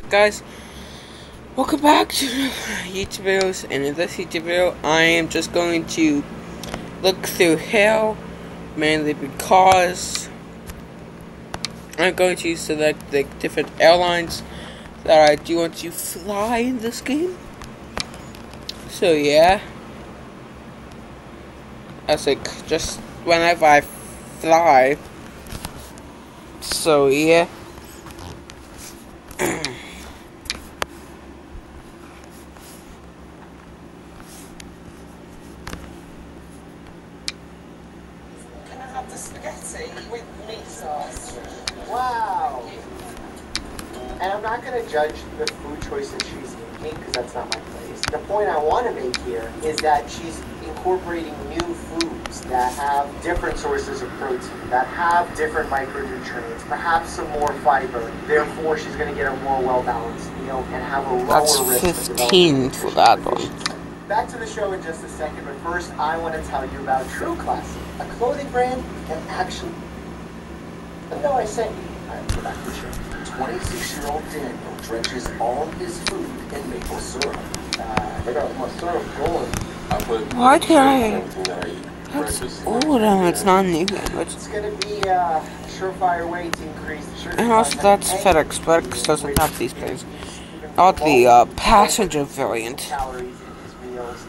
Guys, welcome back to YouTube videos, and in this YouTube video I am just going to look through hell, mainly because I'm going to select the different airlines that I do want to fly in this game. So yeah, that's like just whenever I fly. So yeah. Spaghetti with meat sauce. Wow. And I'm not going to judge the food choice that she's making because that's not my place. The point I want to make here is that she's incorporating new foods that have different sources of protein, that have different micronutrients, perhaps some more fiber. Therefore, she's going to get a more well-balanced meal and have a lower risk of developing 15 for that one. Back to the show in just a second, but first I want to tell you about True Classic, a clothing brand that actually... No, I sent you. Alright, go back to the show. 26-year-old Daniel drenches all his food in maple syrup. I got my syrup going. Why did I... That's old and it's not new. It's going to be a surefire way to increase the sugar And also that's FedEx. FedEx doesn't have these things. Not the passenger variant.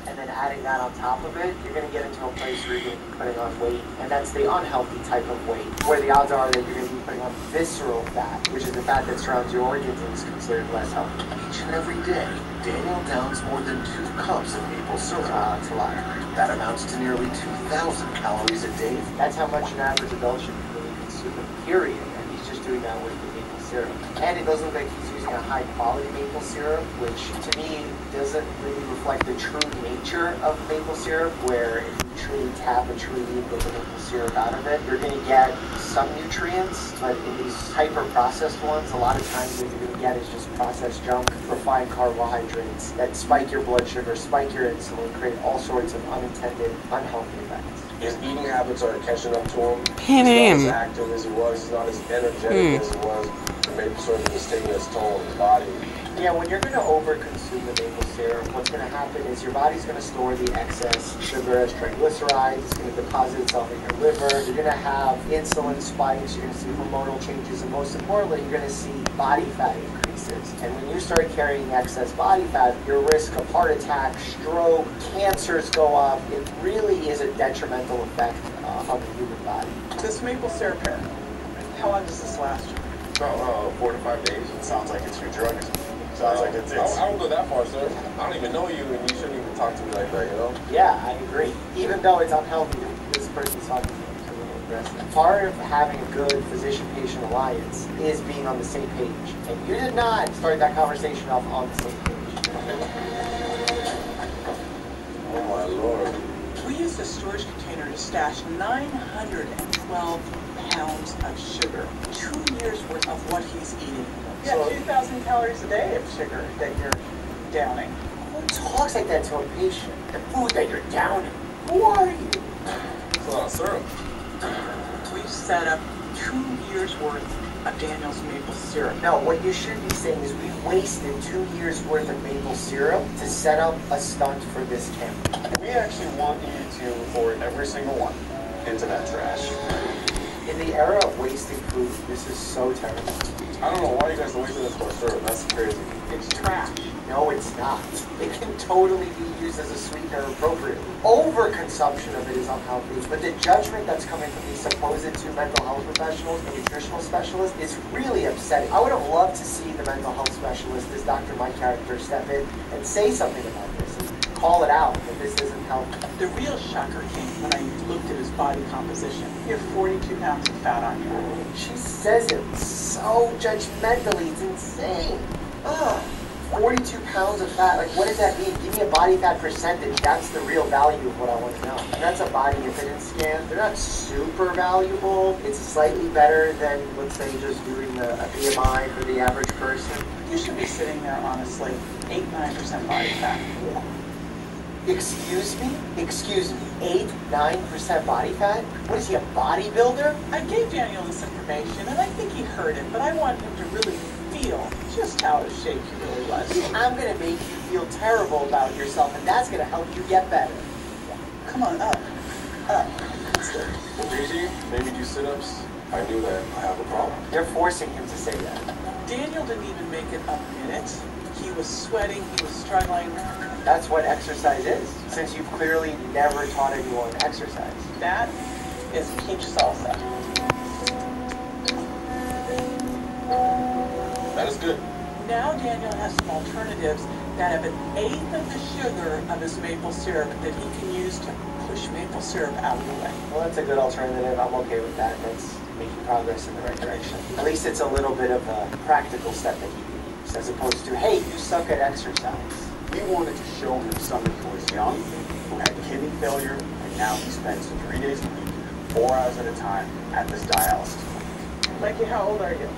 And then adding that on top of it, you're going to get into a place where you're going to be putting on weight, and that's the unhealthy type of weight, where the odds are that you're going to be putting on visceral fat, which is the fat that surrounds your organs and is considered less healthy. Each and every day, Daniel downs more than 2 cups of maple syrup. That's a lot. That amounts to nearly 2,000 calories a day. That's how much an average adult should really consume, period, and he's just doing that with the maple syrup. And it doesn't look like he's using a high-quality maple syrup, which to me doesn't really reflect the true nature of maple syrup, where if you truly tap and truly get the maple syrup out of it, you're going to get some nutrients, but in these hyper-processed ones, a lot of times what you're going to get is just processed junk, refined carbohydrates that spike your blood sugar, spike your insulin, create all sorts of unintended, unhealthy effects. His eating habits are catching up to him. Him. He's not as active as he was. He's not as energetic as he was. The maple syrup is taking its toll on his body. Yeah, when you're going to over-consume the maple syrup, what's going to happen is your body's going to store the excess sugar as triglycerides. It's going to deposit itself in your liver. You're going to have insulin spikes. You're going to see hormonal changes. And most importantly, you're going to see body fat increases. And when you start carrying excess body fat, your risk of heart attack, stroke, cancers go up. It really is a detrimental effect on the human body. This maple syrup here, how long does this last you? About 4 to 5 days. It sounds like it's your drug. Sounds like it's I don't go that far, sir. I don't even know you, and you shouldn't even talk to me like that, you know? Yeah, I agree. Even though it's unhealthy, this person's talking to me. It's a little aggressive. Part of having a good physician-patient alliance is being on the same page. And you did not start that conversation off on the same page. Oh, my Lord. We used a storage container to stash 912 pounds of sugar. 2 years worth of what he's eating. Yeah, So- 2,000 calories a day of sugar that you're downing. Who talks like that to a patient? The food that you're downing. Who are you? It's a lot of syrup. We've set up 2 years worth of Daniel's maple syrup. No, what you should be saying is we wasted 2 years worth of maple syrup to set up a stunt for this camera. We actually want you to pour every single one into that trash. In the era of wasting food, this is so terrible. I don't know why you guys are wasting this much syrup. That's crazy. It's trash. No, it's not. It can totally be used as a sweetener appropriately. Overconsumption of it is unhealthy, but the judgment that's coming from these supposed two mental health professionals and nutritional specialists is really upsetting. I would have loved to see the mental health specialist, this Dr. Mike character, step in and say something about this and call it out that this isn't healthy. The real shocker came when I looked at his body composition. You have 42 pounds of fat on you. She says it so judgmentally, it's insane. Ugh. 42 pounds of fat, like what does that mean? Give me a body fat percentage, that's the real value of what I want to know. And that's a body impedance scan. They're not super valuable. It's slightly better than, let's say, just doing a BMI for the average person. You should be sitting there, honestly, 8-9% body fat. Excuse me? Excuse me. 8-9% body fat? What is he, a bodybuilder? I gave Daniel this information, and I think he heard it, but I want him to really feel reveal just how out of shape he really was. I'm gonna make you feel terrible about yourself, and that's gonna help you get better. Come on, up. Gigi, maybe do sit-ups. I knew that. I have a problem. You're forcing him to say that. Daniel didn't even make it a minute. He was sweating, he was struggling. That's what exercise is, since you've clearly never taught anyone exercise. That is peach salsa. That is good. Now Daniel has some alternatives that have 1/8 of the sugar of his maple syrup that he can use to push maple syrup out of the way. Well, that's a good alternative. I'm okay with that. That's making progress in the right direction. At least it's a little bit of a practical step that he can use, as opposed to, hey, you suck at exercise. We wanted to show him somebody who was young, who had kidney failure, and now he spends 3 days a week, 4 hours at a time, at this dialysis clinic. Mikey, how old are you?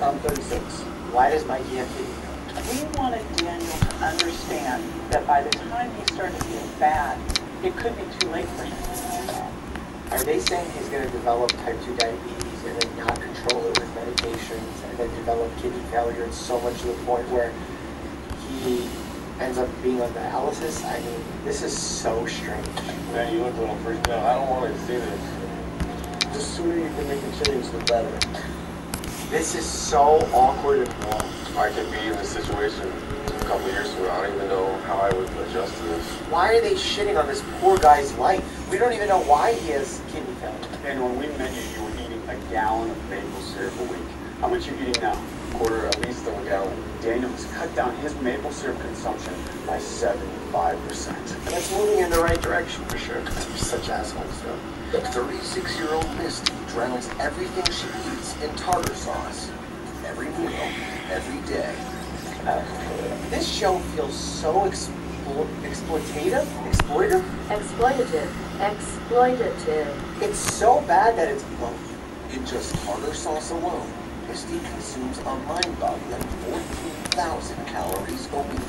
I'm 36. Why does Mikey have kidney failure? We wanted Daniel to understand that by the time he started to feel bad, it could be too late for him. Are they saying he's going to develop type 2 diabetes and then not control it with medications and then develop kidney failure so much to the point where he ends up being on dialysis? I mean, this is so strange. Man, you look a little freaked out. I don't want to see this. The sooner you can make the change, the better. This is so awkward and wrong. I could be in this situation a couple of years from now. I don't even know how I would adjust to this. Why are they shitting on this poor guy's life? We don't even know why he has kidney failure. And when we met you, you were eating a gallon of maple syrup a week. How much are you eating now? Quarter, at least of a gallon. Daniel has cut down his maple syrup consumption by 75%. It's moving in the right direction for sure. You're such assholes, though. 36-year-old Misty drowns everything she eats in tartar sauce. Every meal, every day. This show feels so exploitative. Exploitative. It's so bad that it's both. In just tartar sauce alone, Misty consumes a mind-boggling 14,000 calories a week.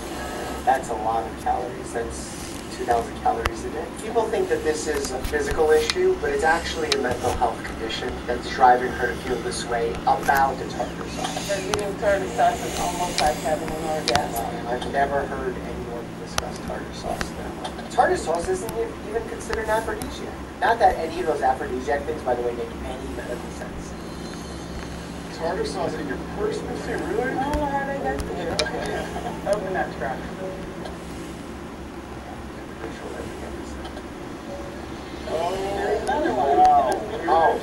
That's a lot of calories. That's 2,000 calories a day. People think that this is a physical issue, but it's actually a mental health condition that's driving her to feel this way about the tartar sauce. And eating tartar sauce is almost like having an orgasm. I've never heard anyone discuss tartar sauce now. Tartar sauce isn't even considered an aphrodisiac. Not that any of those aphrodisiac things, by the way, make any medical sense. Tartar sauce in your purse, Misty? Really? I don't know how they got there. Open that trunk. There's another one. Oh,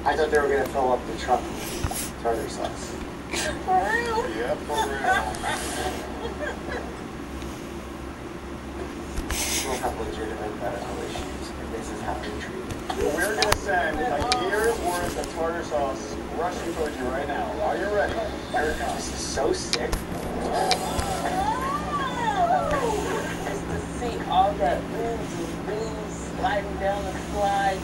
I thought they were going to fill up the truck with tartar sauce. For real? Yeah, for real. We'll have legitimate medical issues, and this is how they treat it. We're going to send a year's worth of tartar sauce rushing towards you right now. Are you ready? Here it comes. This is so sick. Just to see all that ooze and booze sliding down the slide,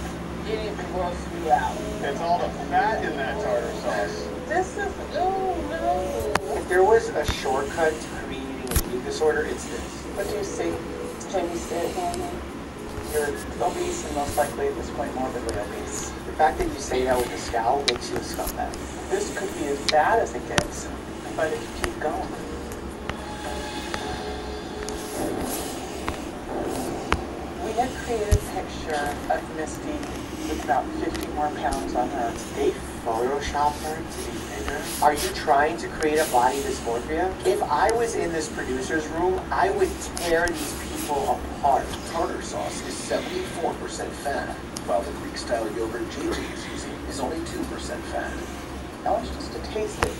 getting the grocery out. It's all the fat in that tartar sauce. This is, oh no. If there was a shortcut to creating an eating disorder, it's this. What do you see? Can you see it, Hannah? You're obese and most likely at this point morbidly obese. The fact that you say that with a scowl makes you a scumbag. This could be as bad as it gets, but if you keep going. We had created a picture of Misty with about 50 more pounds on her. They Photoshop her to be bigger? Are you trying to create a body dysmorphia? If I was in this producer's room, I would tear these people apart. Tartar sauce is 74% fat, while the Greek-style yogurt JJ is using is only 2% fat. That was just to taste it.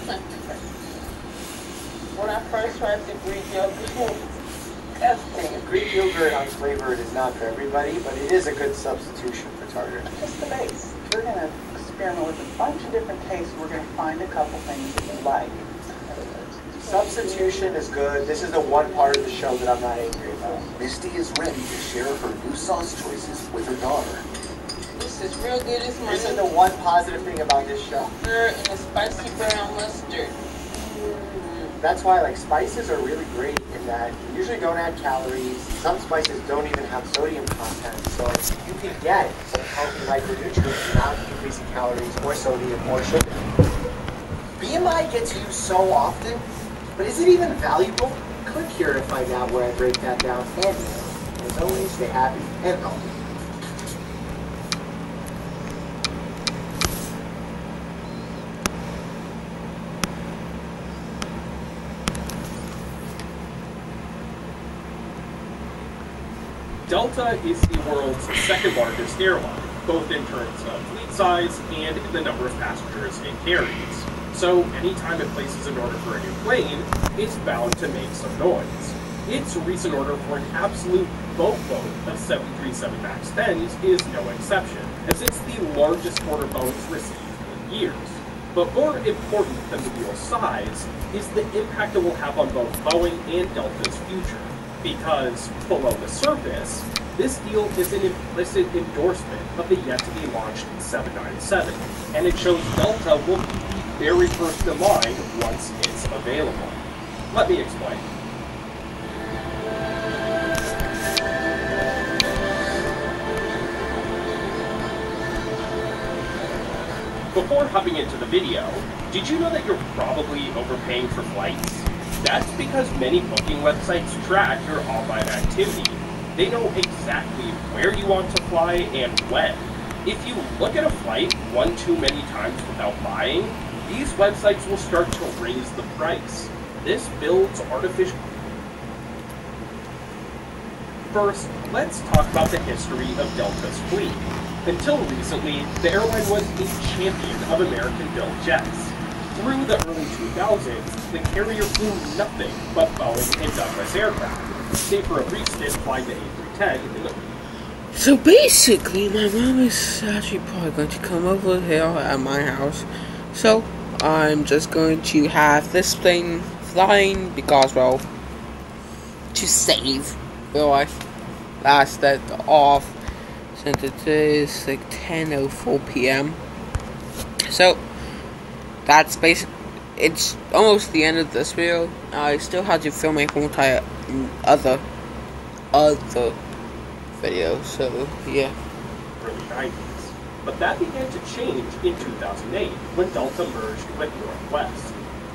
When I first tried the Greek yogurt, disgusting. Greek yogurt unflavored is not for everybody, but it is a good substitution for tartar. Just the base. We're going to experiment with a bunch of different tastes. We're going to find a couple things that you like. Substitution is good. This is the one part of the show that I'm not angry about. Misty is ready to share her new sauce choices with her daughter. This is real good. It's my This is the one positive thing about this show. and a spicy brown mustard. That's why like spices are really great in that you usually don't add calories. Some spices don't even have sodium content. So you can get some healthy micronutrients without increasing calories or sodium or sugar. BMI gets used so often, but is it even valuable? Click here to find out where I break that down and more. As always, stay happy and healthy. Delta is the world's second largest airline, both in terms of fleet size and the number of passengers it carries. So anytime it places an order for a new plane, it's bound to make some noise. Its recent order for an absolute boatload of 737 MAX 10s is no exception, as it's the largest order Boeing's received in years. But more important than the deal's size is the impact it will have on both Boeing and Delta's future. Because, below the surface, this deal is an implicit endorsement of the yet-to-be-launched 797, and it shows Delta will be very first in line once it's available. Let me explain. Before hopping into the video, did you know that you're probably overpaying for flights? That's because many booking websites track your online activity. They know exactly where you want to fly and when. If you look at a flight one too many times without buying, these websites will start to raise the price. This builds artificial... First, let's talk about the history of Delta's fleet. Until recently, the airline was a champion of American-built jets. Through the early 2000s, the carrier flew nothing but Boeing and Douglas aircraft, save for a brief stint flying the A310 in the... So basically, my mom is actually probably going to come over here at my house. So, I'm just going to have this thing flying because, well, to save real life. Last that off since it is like 10:04 p.m. So, that's basically, it's almost the end of this video. I still have to film a whole entire other video, so yeah. Early 90s. But that began to change in 2008 when Delta merged with Northwest.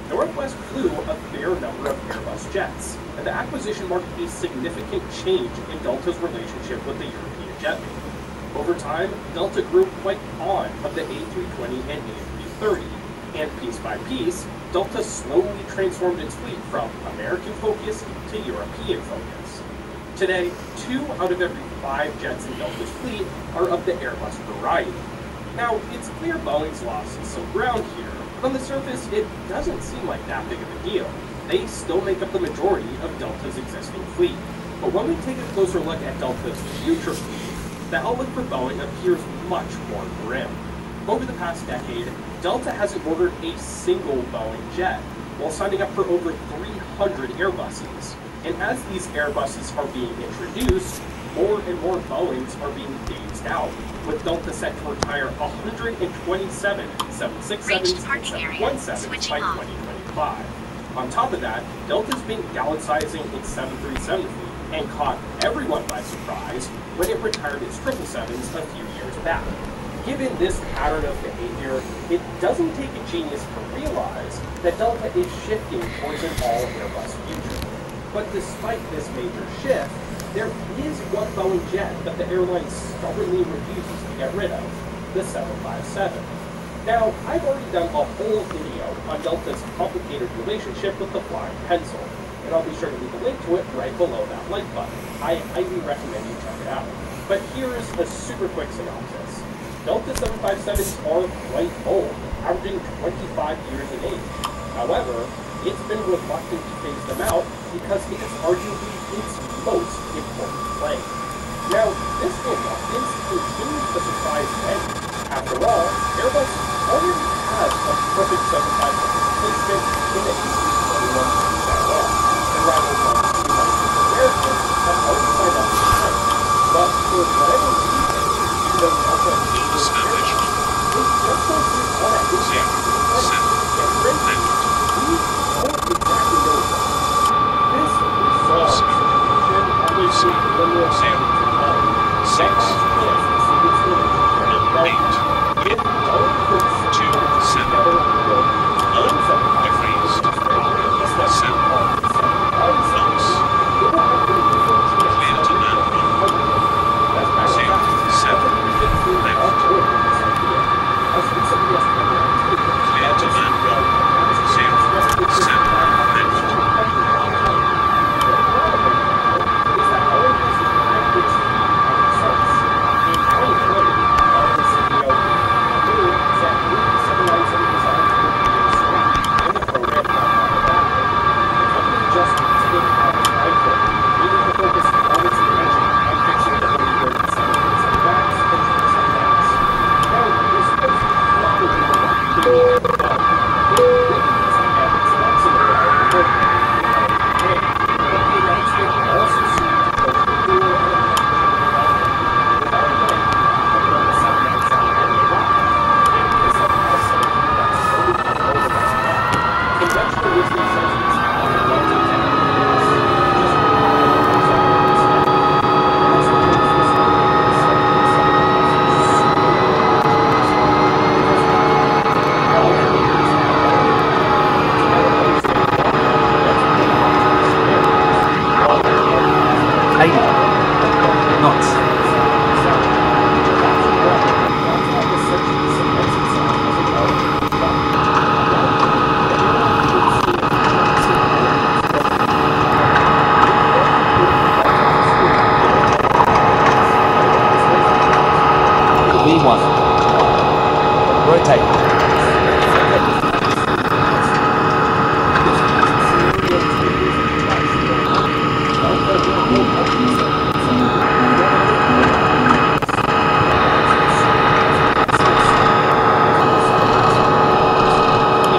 Northwest flew a fair number of Airbus jets, and the acquisition marked a significant change in Delta's relationship with the European jet maker. Over time, Delta grew quite fond of the A320 and A330. And piece by piece, Delta slowly transformed its fleet from American focus to European focus. Today, 2 out of every 5 jets in Delta's fleet are of the Airbus variety. Now, it's clear Boeing's lost some ground here, but on the surface, it doesn't seem like that big of a deal. They still make up the majority of Delta's existing fleet. But when we take a closer look at Delta's future fleet, the outlook for Boeing appears much more grim. Over the past decade, Delta hasn't ordered a single Boeing jet, while signing up for over 300 Airbuses. And as these Airbuses are being introduced, more and more Boeings are being phased out, with Delta set to retire 127 767s and 717s by 2025. On top of that, Delta's been downsizing its 737 fleet and caught everyone by surprise when it retired its 777s a few years back. Given this pattern of behavior, it doesn't take a genius to realize that Delta is shifting towards an all-Airbus future. But despite this major shift, there is one Boeing jet that the airline stubbornly refuses to get rid of, the 757. Now, I've already done a whole video on Delta's complicated relationship with the flying pencil, and I'll be sure to leave a link to it right below that like button. I highly recommend you check it out. But here is a super quick synopsis. Delta 757s are quite old, averaging 25 years in age. However, it's been reluctant to phase them out because it is arguably its most important plane. Now, this reluctance continues to surprise many. After all, Airbus already has a perfect 757 replacement in the A321 and rivals like American have already signed up for the But for whatever reason, even though Delta is Airbus, they just don't seem all that interested and frankly, we don't exactly know why. This resolves the situation and there's a literal damage to Boeing. That caused this serious relationship. If Boeing puts together and build knots. V1. Rotate.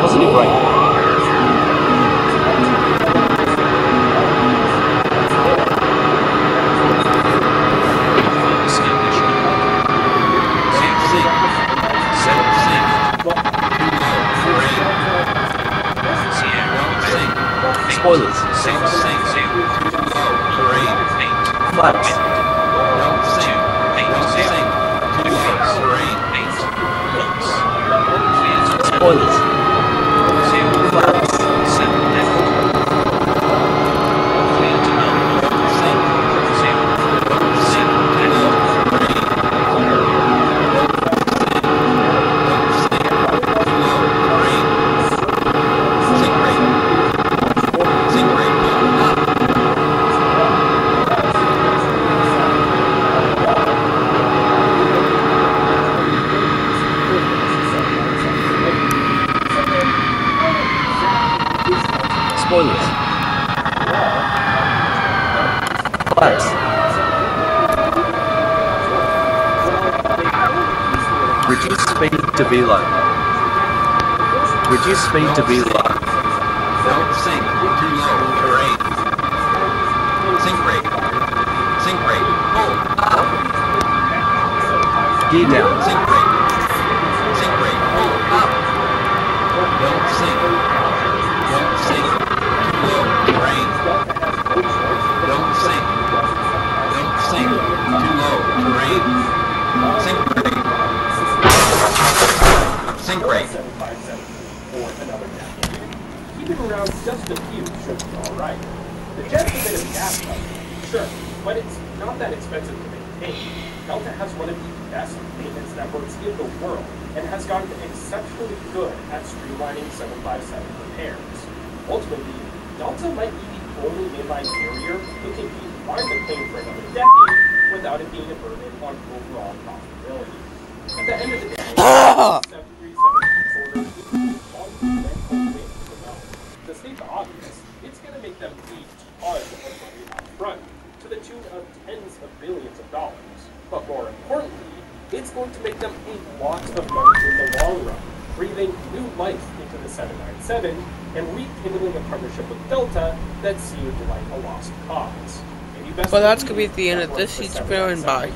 Positive brake. Spoilers. Flaps. Spoilers. Flaps. Spoilers. Flaps. Reduce speed to be low. Reduce speed to be low. Don't sink too low. Terrain. Sink brake. Sink brake. Pull up. Gear down. Sink brake. Sink brake. Pull up. Don't sink. Don't sink too low. Terrain. Don't sink. Don't sink too low. Terrain. Sink brake. Sink brake. Keeping around just a few should be alright. The jet's a bit of a gas pump, sure, but it's not that expensive to maintain. Delta has one of the best maintenance networks in the world and has gotten exceptionally good at streamlining 757 repairs. Ultimately, Delta might be the only mainline carrier who can keep flying the plane for another decade without it being a burden on overall profitability. At the end of the day, 737 to state the obvious, it's going to make them eat tons of money up front, to the tune of tens of billions of dollars. But more importantly, it's going to make them a lot of money in the long run, breathing new life into the 797 and rekindling a partnership with Delta that seemed like a lost cause. Well, that's going to be the end of this YouTube video, and bye.